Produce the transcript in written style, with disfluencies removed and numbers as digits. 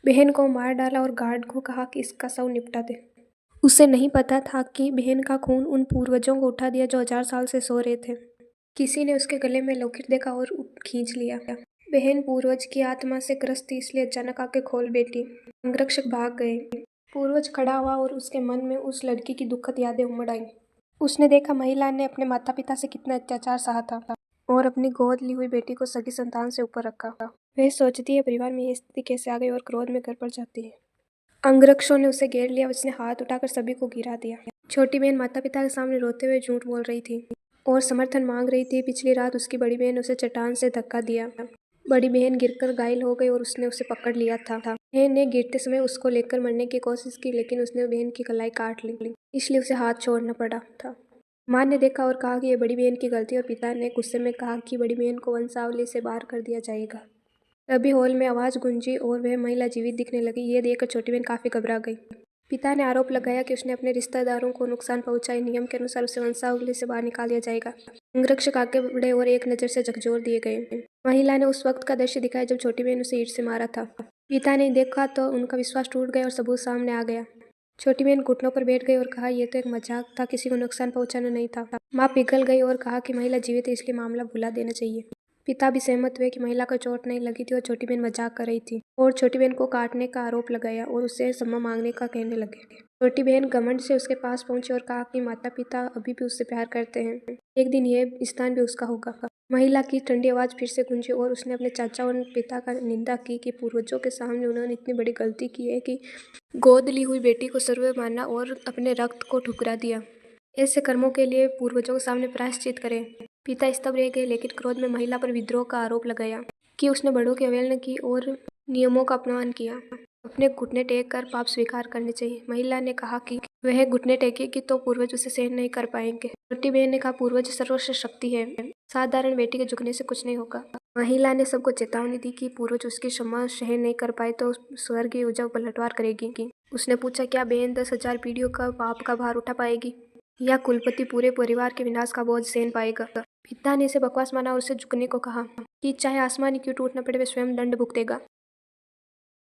बहन को मार डाला और गार्ड को कहा कि इसका शव निपटा दे। उसे नहीं पता था कि बहन का खून उन पूर्वजों को उठा दिया जो 1000 साल से सो रहे थे। किसी ने उसके गले में लकीर देखा और खींच लिया। बहन पूर्वज की आत्मा से ग्रस्त थी, इसलिए अचानक आंखें खोल बैठी। अंगरक्षक भाग गए। पूर्वज खड़ा हुआ और उसके मन में उस लड़की की दुखद यादें उमड़ आई। उसने देखा महिला ने अपने माता पिता से कितना अत्याचार सहा था और अपनी गोद ली हुई बेटी को सगी संतान से ऊपर रखा। वह सोचती है परिवार में ये स्थिति कैसे आ गई और क्रोध में घर पर जाती है। अंगरक्षकों ने उसे घेर लिया। उसने हाथ उठाकर सभी को गिरा दिया। छोटी बहन माता पिता के सामने रोते हुए झूठ बोल रही थी और समर्थन मांग रही थी। पिछली रात उसकी बड़ी बहन ने उसे चट्टान से धक्का दिया। बड़ी बहन गिरकर घायल हो गई और उसने उसे पकड़ लिया था। बहन ने गिरते समय उसको लेकर मरने की कोशिश की, लेकिन उसने बहन की कलाई काट ली, इसलिए उसे हाथ छोड़ना पड़ा था। माँ ने देखा और कहा कि यह बड़ी बहन की गलती, और पिता ने गुस्से में कहा कि बड़ी बहन को वंशावली से बाहर कर दिया जाएगा। तभी हॉल में आवाज गूंजी और वह महिला जीवित दिखने लगी। ये देखकर छोटी बहन काफी घबरा गई। पिता ने आरोप लगाया कि उसने अपने रिश्तेदारों को नुकसान पहुंचाई। नियम के अनुसार उसे वंशावली से बाहर निकाल दिया जाएगा। अंगरक्षक आगे बढ़े और एक नजर से झकझोर दिए गए। महिला ने उस वक्त का दृश्य दिखाया जब छोटी बहन उसे ईंट से मारा था। पिता ने देखा तो उनका विश्वास टूट गया और सबूत सामने आ गया। छोटी बहन घुटनों पर बैठ गई और कहा, यह तो एक मजाक था, किसी को नुकसान पहुंचाना नहीं था। माँ पिघल गई और कहा कि महिला जीवित है, इसलिए मामला भुला देना चाहिए। पिता भी सहमत हुए कि महिला को चोट नहीं लगी थी और छोटी बहन मजाक कर रही थी, और छोटी बहन को काटने का आरोप लगाया और उससे क्षमा मांगने का कहने लगे। छोटी बहन घमंड से उसके पास पहुंची और कहा कि माता पिता अभी भी उससे प्यार करते हैं। एक दिन यह स्थान भी उसका होगा। महिला की ठंडी आवाज फिर से गूंजी और उसने अपने चाचा और पिता का निंदा की कि पूर्वजों के सामने उन्होंने इतनी बड़ी गलती की है कि गोद ली हुई बेटी को सर्व माना और अपने रक्त को ठुकरा दिया। ऐसे कर्मों के लिए पूर्वजों के सामने प्रायश्चित करें। पिता स्तब्ध रह गए, लेकिन क्रोध में महिला पर विद्रोह का आरोप लगाया कि उसने बड़ों की अवहेलना की और नियमों का अपमान किया। अपने घुटने टेक कर पाप स्वीकार करने चाहिए। महिला ने कहा कि वह घुटने टेकेगी तो पूर्वज उसे सहन नहीं कर पाएंगे। छोटी बहन ने कहा, पूर्वज सर्वश्रेष्ठ शक्ति है, साधारण बेटी के झुकने से कुछ नहीं होगा। महिला ने सबको चेतावनी दी कि पूर्वज उसकी क्षमा सहन नहीं कर पाए तो स्वर्ग की ऊर्जा पलटवार करेगी। उसने पूछा, क्या बहन 10,000 पीढ़ियों का पाप का भार उठा पाएगी या कुलपति पूरे परिवार के विनाश का बोझ सहन पाएगा? पिता ने इसे बकवास माना और उसे झुकने को कहा कि चाहे आसमान क्यों टूटना पड़े, वह स्वयं दंड भुगतेगा।